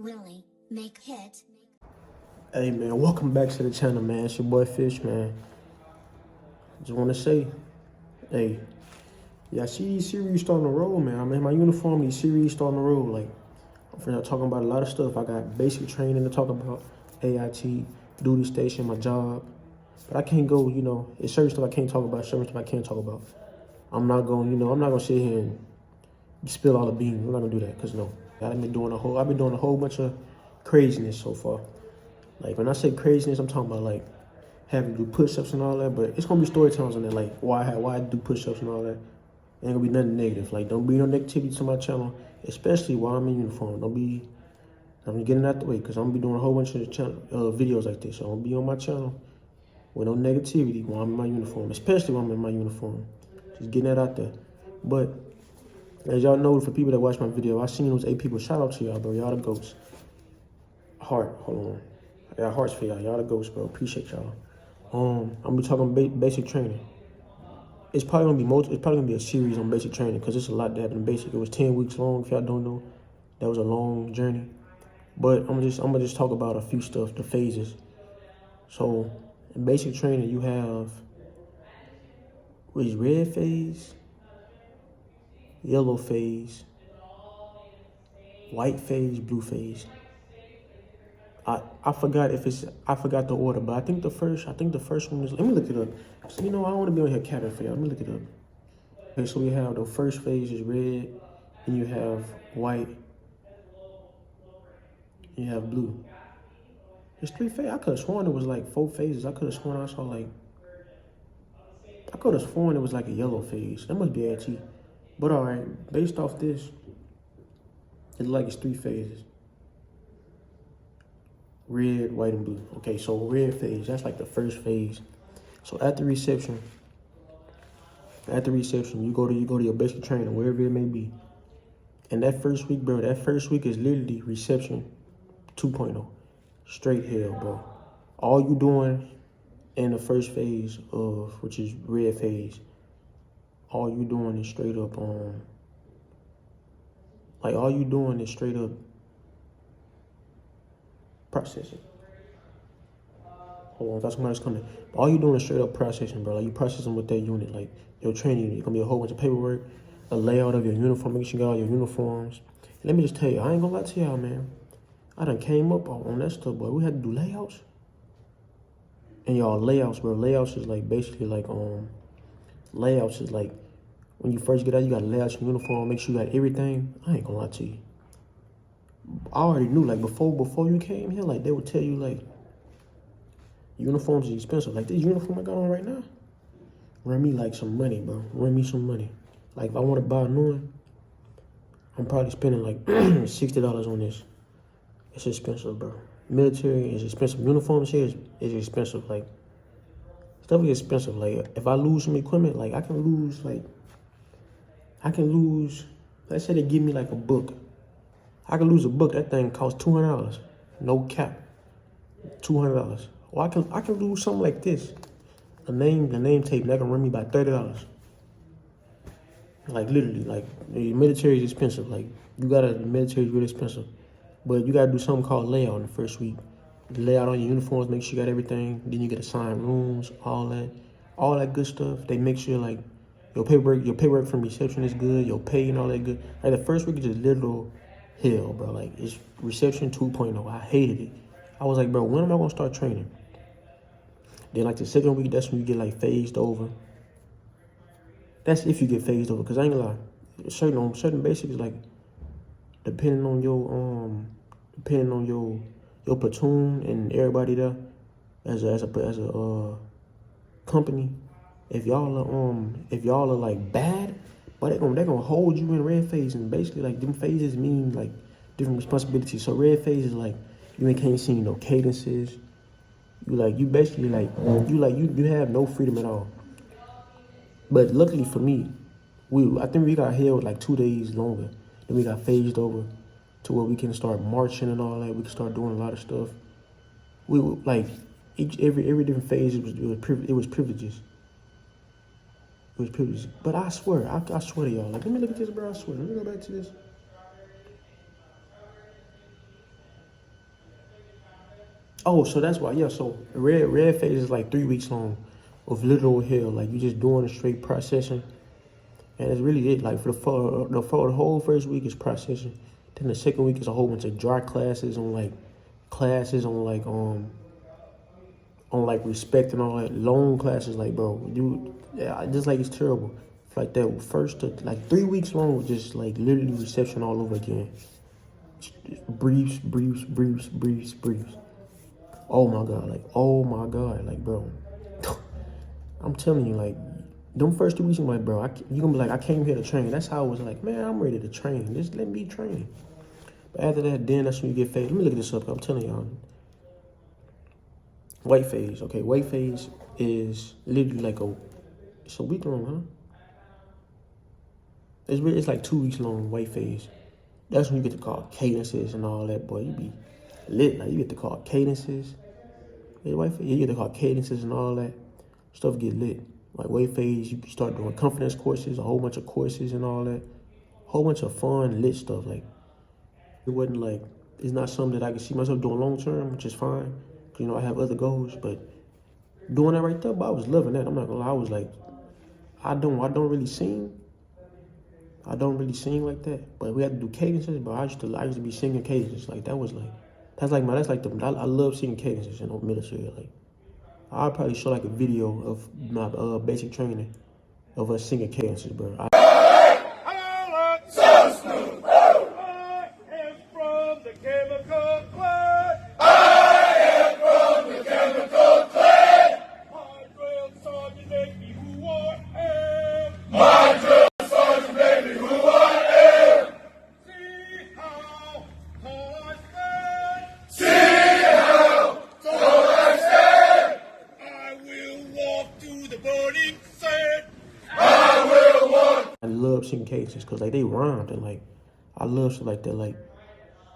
Willie, make hit. Hey man, welcome back to the channel, man. It's your boy Fish, man. Just want to say, hey, yeah, I see these series starting to roll, man. I'm in my uniform, these series starting to roll. Like, I'm finna talking about a lot of stuff. I got basic training to talk about, AIT, duty station, my job. But I can't go, it's certain stuff I can't talk about, certain stuff I can't talk about. I'm not gonna sit here and spill all the beans. I'm not gonna do that, cause no. I've been doing a whole bunch of craziness so far. Like, when I say craziness, I'm talking about like having to do push-ups and all that, but it's gonna be story times on that, like why I do push-ups and all that. Ain't gonna be nothing negative. Like, don't be no negativity to my channel, especially while I'm in uniform. I'm getting out the way, because I'm gonna be doing a whole bunch of videos like this. So I'm gonna be on my channel with no negativity while I'm in my uniform, especially when I'm in my uniform. Just getting that out there. But as y'all know, for people that watch my video, I seen those 8 people. Shout out to y'all, bro. Y'all the goats. Heart, hold on. I got hearts for y'all. Y'all the goats, bro. Appreciate y'all. I'm gonna be talking basic training. It's probably gonna be a series on basic training, because it's a lot that happened in basic. It was 10 weeks long. If y'all don't know, that was a long journey. But I'm gonna just talk about a few stuff, the phases. So in basic training, you have red phase, yellow phase, white phase, blue phase. I forgot the order, but I think the first one is, let me look it up. So, I don't want to be on here capping for y'all. Let me look it up. Okay, so we have the first phase is red, and you have white, and you have blue. It's 3 phases. I could have sworn it was like 4 phases. I could have sworn it was like a yellow phase. That must be AT. But all right, based off this, it's 3 phases. Red, white, and blue. Okay, so red phase, that's like the first phase. So at the reception, you go to your basic training, wherever it may be. And that first week, bro, is literally reception 2.0. Straight hell, bro. All you doing in the first phase which is red phase, all you doing is straight up processing. Hold on, that's somebody's coming. All you doing is straight up processing, bro. Like, you processing with that unit, like your training unit. It's gonna be a whole bunch of paperwork, a layout of your uniform, make sure you got all your uniforms. And let me just tell you, I ain't gonna lie to y'all, man. I done came up on that stuff, boy. We had to do layouts. And y'all, layouts, bro. Layouts is like basically like layouts is like when you first get out, you gotta lay out your uniform, make sure you got everything. I ain't gonna lie to you. I already knew, like, before you came here, like, they would tell you, like, uniforms is expensive. Like, this uniform I got on right now, run me like some money, bro. Run me some money. Like, if I want to buy a new one, I'm probably spending like $60 on this. It's expensive, bro. Military is expensive. Uniforms here is expensive. Like, stuff is expensive. Like, if I lose some equipment, like, I can lose, let's say they give me like a book. I can lose a book. That thing costs $200. No cap. $200. Or I can lose something like this. The name tape, that can run me by $30. Like, literally, like, the military is expensive. Like, the military is really expensive. But you gotta do something called layout in the first week. Lay out on your uniforms, make sure you got everything. Then you get assigned rooms, all that good stuff. They make sure, like, your paperwork from reception is good, your pay and all that good. Like, the first week is just literal hell, bro. Like, it's reception 2.0. I hated it. I was like, bro, when am I gonna start training? Then, like, the second week, that's when you get, like, phased over. That's if you get phased over, because I ain't gonna lie. Certain basics, like, depending on your platoon and everybody there, as a company, if y'all are like bad, but they're gonna hold you in red phase. And basically, like, them phases mean like different responsibilities. So red phase is like you can't see no cadences. You have no freedom at all. But luckily for me, I think we got held like 2 days longer. Then we got phased over to where we can start marching and all that. We can start doing a lot of stuff. We like every different phase. It was privileges. It was privileges. But I swear to y'all. Like, let me look at this, bro. I swear. Let me go back to this. Oh, so that's why, yeah. So red phase is like 3 weeks long of literal hell. Like you just doing a straight processing, and it's really it. Like for the whole first week is processing. Then the second week is a whole bunch of dry classes on like respect and all that. Long classes, like bro, you yeah, just like it's terrible. Like that first like 3 weeks long was just like literally reception all over again. Briefs, briefs, briefs, briefs, briefs. Oh my god, like bro. I'm telling you, like, them first 2 weeks, I'm like, bro, you gonna be like, I came here to train. That's how I was like, man, I'm ready to train. Just let me train. But after that, then that's when you get phased. Let me look this up. I'm telling y'all. White phase. Okay, white phase is literally like it's a week long, huh? It's like 2 weeks long, white phase. That's when you get to call cadences and all that, boy. You be lit. Like, you get to call cadences. Yeah, white phase, you get to call cadences and all that. Stuff get lit. Like white phase, you start doing confidence courses, a whole bunch of courses and all that. Whole bunch of fun, lit stuff. Like, it wasn't like, it's not something that I can see myself doing long term, which is fine. Cause, you know, I have other goals, but doing that right there, but I was loving that. I'm not gonna lie. I was like, I don't really sing. I don't really sing like that. But we had to do cadences, but I used to be singing cadences. Like, that's like I love singing cadences in the military. Like, I'll probably show like a video of my basic training of us singing cadences, bro. I love singing cadences because like they rhymed and like I love shit like that. Like,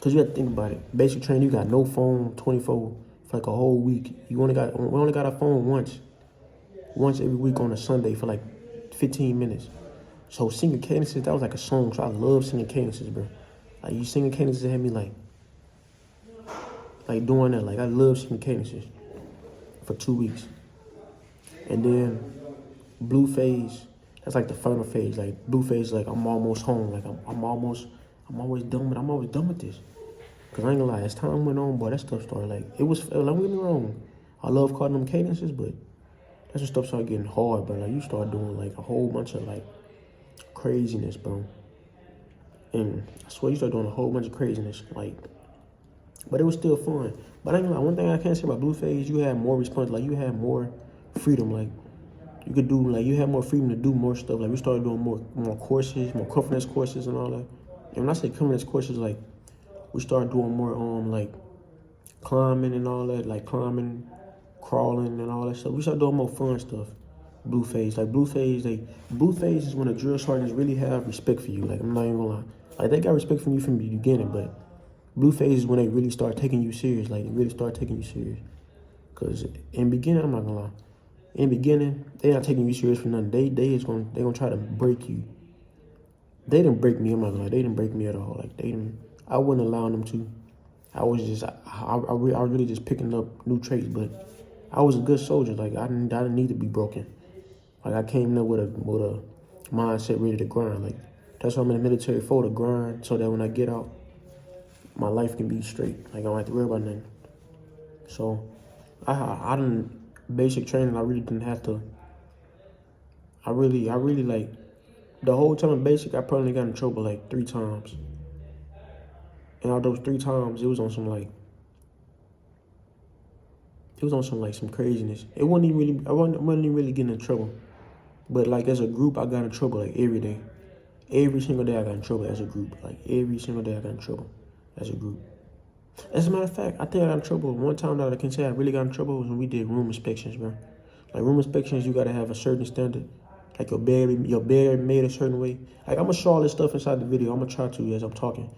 cause you have to think about it. Basic training, you got no phone 24 for like a whole week. We only got our phone once every week on a Sunday for like 15 minutes. So singing cadences, that was like a song. So I love singing cadences, bro. Like you singing cadences had me like doing that. Like I love singing cadences for 2 weeks. And then blue phase, that's like the final phase. Like blue phase, like I'm almost home. Like I'm always done with. I'm always done with this. Cause I ain't gonna lie, as time went on, boy, that stuff started like it was. Don't get me wrong, I love calling them cadences, but that's when stuff started getting hard. But like you start doing like a whole bunch of like craziness, bro. And I swear you start doing a whole bunch of craziness, like. But it was still fun. But I ain't gonna lie, one thing I can't say about blue phase, you had more response. Like you had more freedom. Like you could do like you had more freedom to do more stuff. Like we started doing more courses, more confidence courses and all that. And when I say confidence courses, like we started doing more like climbing and all that, like climbing, crawling and all that stuff. We started doing more fun stuff. Blue phase, blue phase is when the drill sergeants really have respect for you. Like I'm not even gonna lie, like they got respect from you from the beginning, but blue phase is when they really start taking you serious. Like they really start taking you serious. Cause in the beginning, I'm not gonna lie. In the beginning, they not taking you serious for nothing. They gonna try to break you. They didn't break me. I'm not gonna lie. They didn't break me at all. Like they didn't. I wouldn't allow them to. I was really just picking up new traits. But I was a good soldier. Like I didn't need to be broken. Like I came there with a mindset ready to grind. Like that's why I'm in the military for, to grind, so that when I get out, my life can be straight. Like I don't have to worry about nothing. So I didn't basic training. I really didn't have to. I really like the whole time in basic. I probably got in trouble like 3 times, and out those 3 times, it was on some some craziness. It wasn't even really. I wasn't even really getting in trouble, but like as a group, I got in trouble like every day. Every single day I got in trouble as a group. Like every single day I got in trouble as a group. As a matter of fact, I think I got in trouble. One time that I can say I really got in trouble was when we did room inspections, bro. Like room inspections, you gotta have a certain standard. Like your bed made a certain way. Like I'm gonna show all this stuff inside the video. I'm gonna try to as I'm talking.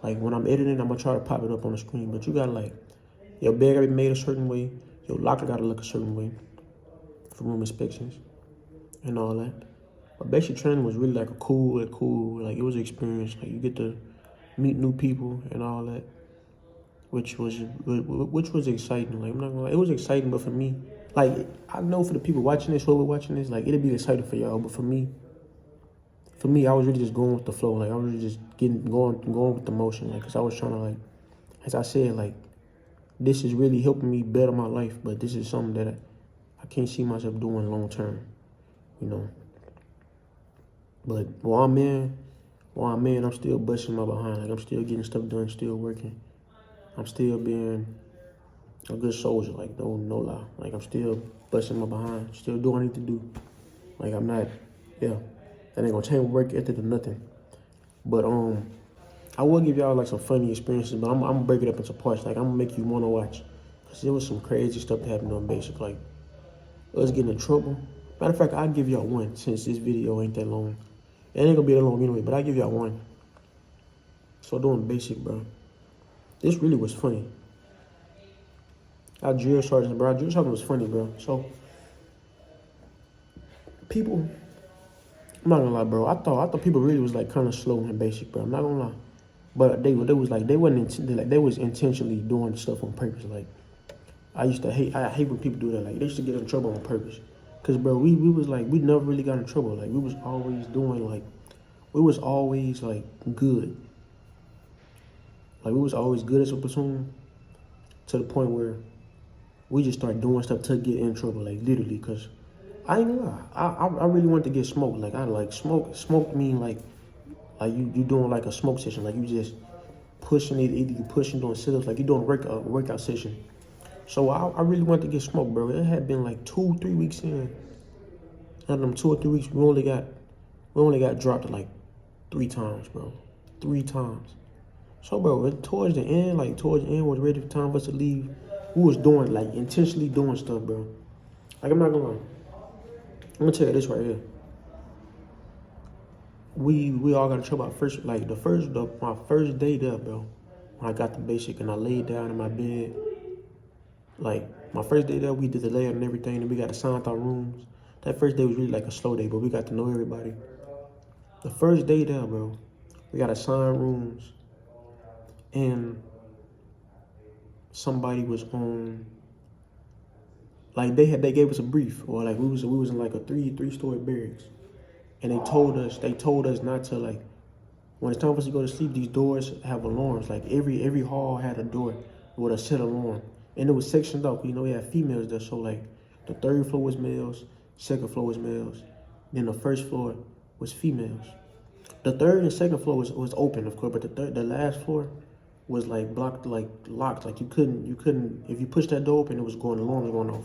Like when I'm editing, I'm gonna try to pop it up on the screen. But you gotta like your bed gotta be made a certain way. Your locker gotta look a certain way for room inspections and all that. But basic training was really like a cool, like it was an experience. Like you get to meet new people and all that. which was exciting. Like I'm not gonna lie, it was exciting, but for me, like I know for the people watching this, whoever watching this, like it'll be exciting for y'all, but for me, I was really just going with the flow. Like I was really just going with the motion. Like, cause I was trying to like, as I said, like this is really helping me better my life. But this is something that I can't see myself doing long term, you know. But while I'm in, I'm still busting my behind. Like I'm still getting stuff done, still working. I'm still being a good soldier. Like no lie. Like I'm still busting my behind, still doing what I need to do. Like I'm not, yeah. That ain't gonna change work ethic or nothing. But I will give y'all like some funny experiences, but I'm gonna break it up into parts. Like I'm gonna make you wanna watch, cause there was some crazy stuff that happened on Basic. Like us getting in trouble. Matter of fact, I'll give y'all one since this video ain't that long. It ain't gonna be that long anyway, but I'll give y'all one. So doing Basic, bro. This really was funny. Our drill sergeant, bro. Our drill sergeant was funny, bro. So people. I'm not gonna lie, bro. I thought people really was like kind of slow in Basic, bro. I'm not gonna lie, but they was like they was intentionally doing stuff on purpose. Like I hate when people do that. Like they used to get in trouble on purpose, cause bro, we was like we never really got in trouble. Like we was always doing like we was always like good. Like we was always good as a platoon, to the point where we just started doing stuff to get in trouble. Like literally, cause. I ain't gonna lie. I really wanted to get smoked. Like I like smoked mean like you doing like a smoke session. Like you just pushing it, either you pushing doing sit-ups, like you doing a workout session. So I really wanted to get smoked, bro. It had been like 2-3 weeks in. Out of them 2 or 3 weeks, we only got dropped like 3 times, bro. 3 times. So bro, towards the end was ready for time for us to leave. We was doing like intentionally doing stuff, bro. Like I'm not gonna lie. I'm gonna tell you this right here. We all got in trouble first, like my first day there, bro. When I got the Basic and I laid down in my bed. Like my first day there, we did the layout and everything, and we got assigned our rooms. That first day was really like a slow day, but we got to know everybody. The first day there, bro, we got assigned rooms, and somebody was on. Like they gave us a brief, or like we was in like a three-story barracks, and they told us not to, like, when it's time for us to go to sleep, these doors have alarms. Like every hall had a door with a set alarm, and it was sectioned up. You know, we had females there, so like the 3rd floor was males, 2nd floor was males, then the 1st floor was females. The 3rd and 2nd floor was open, of course, but the last floor was like blocked, like locked. Like you couldn't if you pushed that door open, it was going alarm going off.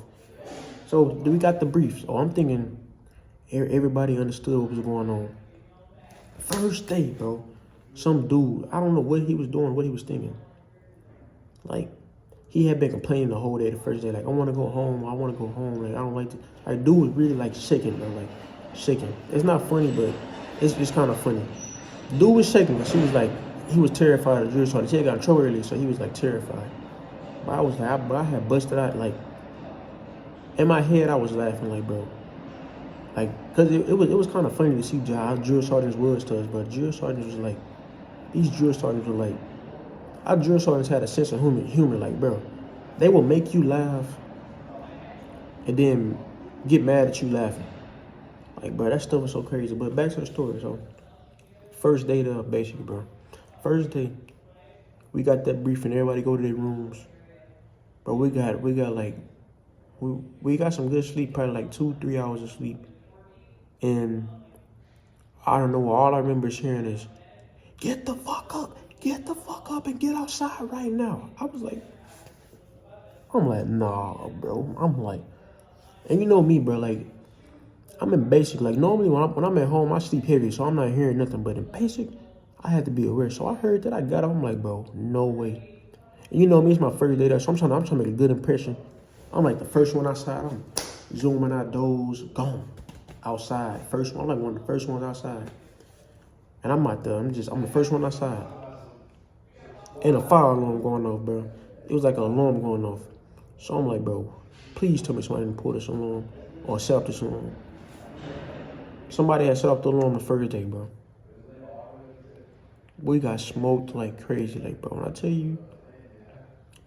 So we got the brief. So I'm thinking everybody understood what was going on. First day, bro, some dude, I don't know what he was doing, what he was thinking. Like, he had been complaining the whole day, the first day. Like, I want to go home. Like, I don't like to. Like, dude was really, like, shaking, bro. Like, shaking. It's not funny, but it's kind of funny. Dude was shaking because he was terrified of the drill sergeant. He had got in trouble earlier, so he was, like, terrified. But I was like, I had busted out, like, in my head, I was laughing, like, bro. Like, because it was kind of funny to see how drill sergeants was to us, but drill sergeants was like, these drill sergeants were like, our drill sergeants had a sense of humor, like, bro. They will make you laugh and then get mad at you laughing. Like, bro, that stuff was so crazy. But back to the story, so. First day there, basically, bro. First day, we got that briefing, everybody go to their rooms. Bro, we got like, we got some good sleep, probably like 2-3 hours of sleep. And I don't know, all I remember is hearing is, get the fuck up and get outside right now. I'm like, nah, bro. I'm like, and you know me, bro, like, I'm in Basic. Like, normally when I'm at home, I sleep heavy, so I'm not hearing nothing. But in Basic, I had to be aware. So I heard that, I got up, I'm like, bro, no way. And you know me, it's my first day there, so I'm trying to make a good impression. I'm like the first one outside. I'm zooming out doors, gone. Outside. First one, I'm like one of the first ones outside. And I'm out there, I'm the first one outside. And a fire alarm going off, bro. It was like an alarm going off. So I'm like, bro, please tell me somebody didn't pull this alarm or set up this alarm. Somebody had set up the alarm the first day, bro. We got smoked like crazy, like, bro. When I tell you,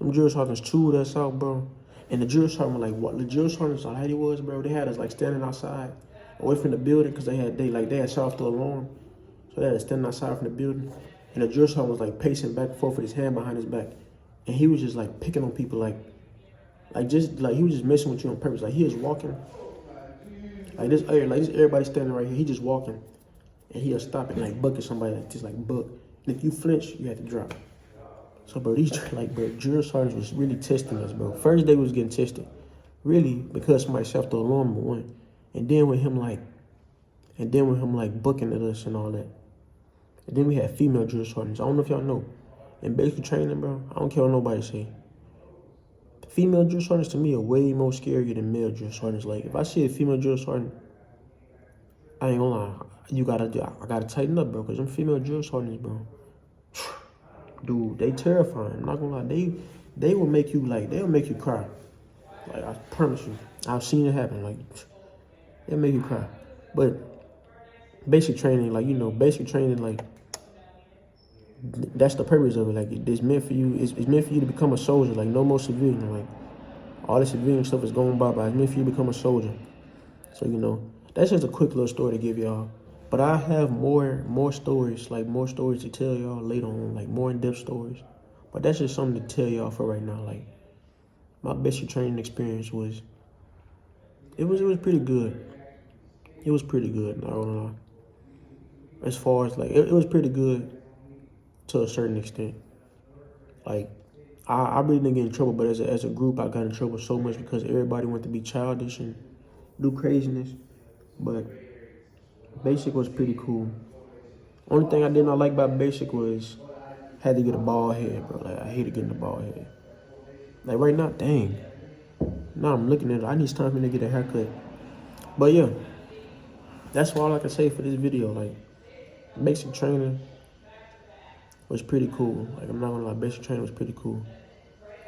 Them drill sergeants chewed us out, bro. And the drill sergeant, like, what? The drill sergeants, how he was, bro, they had us, like, standing outside, away from the building, because they had shut off the alarm. So they had us standing outside from the building. And the drill sergeant was, like, pacing back and forth with his hand behind his back. And he was just, like, picking on people, he was just messing with you on purpose. Like, he was walking. Like, this everybody standing right here. He just walking. And he'll stop and, like, bucket somebody, like, just, like, buck. And if you flinch, you have to drop. So, bro, drill sergeants was really testing us, bro. First day we was getting tested. Really, because somebody shot the alarm, number one. And then with him, bucking at us and all that. And then we had female drill sergeants. I don't know if y'all know. In basic training, bro, I don't care what nobody say. Female drill sergeants to me are way more scarier than male drill sergeants. Like, if I see a female drill sergeant, I ain't gonna lie. I gotta tighten up, bro, because them female drill sergeants, bro, dude, they terrifying. I'm not gonna lie. They will make you, like, they'll make you cry. Like, I promise you. I've seen it happen. Like, they'll make you cry. But basic training, like, that's the purpose of it. Like, it's meant for you. It's meant for you to become a soldier. Like, no more civilian. Like, all the civilian stuff is going by. It's meant for you to become a soldier. So, that's just a quick little story to give y'all. But I have more stories, more stories to tell y'all later on, like, more in-depth stories. But that's just something to tell y'all for right now. Like, my basic training experience was pretty good. It was pretty good, not gonna lie. As far as, like, it was pretty good to a certain extent. Like, I really didn't get in trouble, but as a group, I got in trouble so much because everybody wanted to be childish and do craziness. But basic was pretty cool. Only thing I did not like about basic was had to get a bald head, bro. Like, I hated getting a bald head. Like, right now, dang. Now I'm looking at it. I need time for me to get a haircut. But yeah, that's all I can say for this video. Like, basic training was pretty cool. Like, I'm not gonna lie, basic training was pretty cool.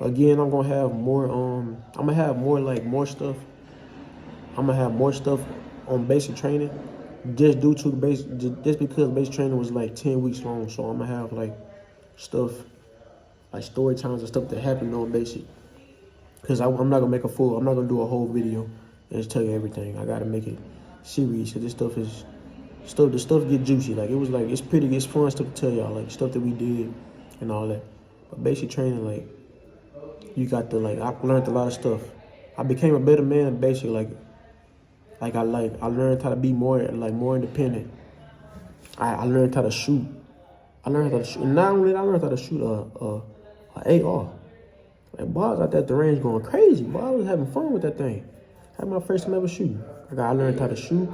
Again, I'm gonna have more. I'm gonna have more stuff. I'm gonna have more stuff on basic training, just because basic training was like 10 weeks long. So I'm gonna have like stuff, like story times and stuff that happened on basic. Cause I'm not gonna do a whole video and just tell you everything. I gotta make it serious. Cause the stuff get juicy. Like, it's fun stuff to tell y'all, like stuff that we did and all that. But basic training, like, you got to, like, I learned a lot of stuff. I became a better man in basic, I learned how to be more independent. I learned how to shoot. And not only did I learn how to shoot a AR. Like, boy, I was out there at the range going crazy. Boy, I was having fun with that thing. Had my first time ever shooting. I learned how to shoot.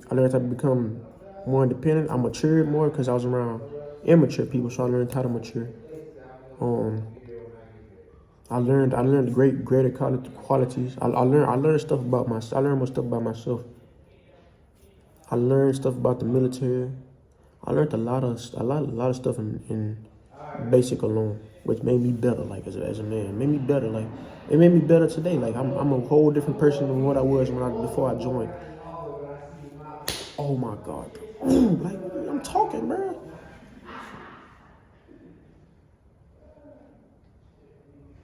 I learned how to become more independent. I matured more because I was around immature people, so I learned how to mature. I learned greater qualities. I learned stuff about myself. I learned more stuff about myself. I learned stuff about the military. I learned a lot of stuff in basic alone, which made me better, like, as a man. It made me better. Like, it made me better today. Like, I'm a whole different person than what I was before I joined. Oh my God, like, I'm talking, bro.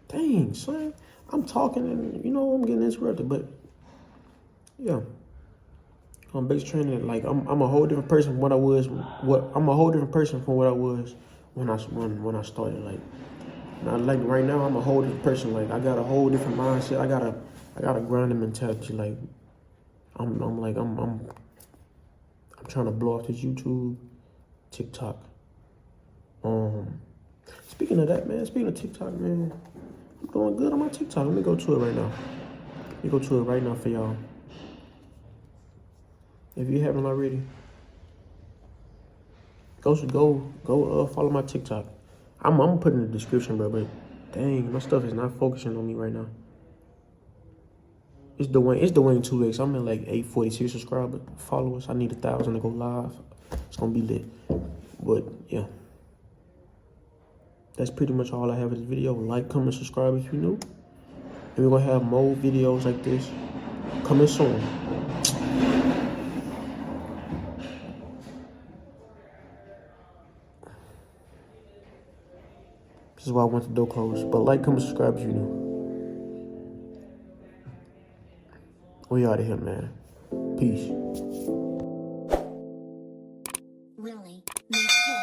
Dang, son, I'm talking and I'm getting interrupted. But yeah, on basic training, like, I'm a whole different person from what I was. I'm a whole different person from what I was when I started. Like right now, I'm a whole different person. Like, I got a whole different mindset. I got a grinding mentality. Like, I'm trying to blow off this YouTube, TikTok. Speaking of that, man, speaking of TikTok, man, I'm doing good on my TikTok. Let me go to it right now. Let me go to it right now for y'all. If you haven't already, go follow my TikTok. I'm gonna put in the description, bro, but dang, my stuff is not focusing on me right now. It's Dwayne 2X. I'm at like 846 subscribers, followers. I need 1,000 to go live. It's gonna be lit. But yeah, that's pretty much all I have in this video. Like, comment, subscribe if you're new. And we're gonna have more videos like this coming soon. This is why I want the door closed. But like, comment, subscribe if you new. We out of here, man. Peace. Willie, make hit.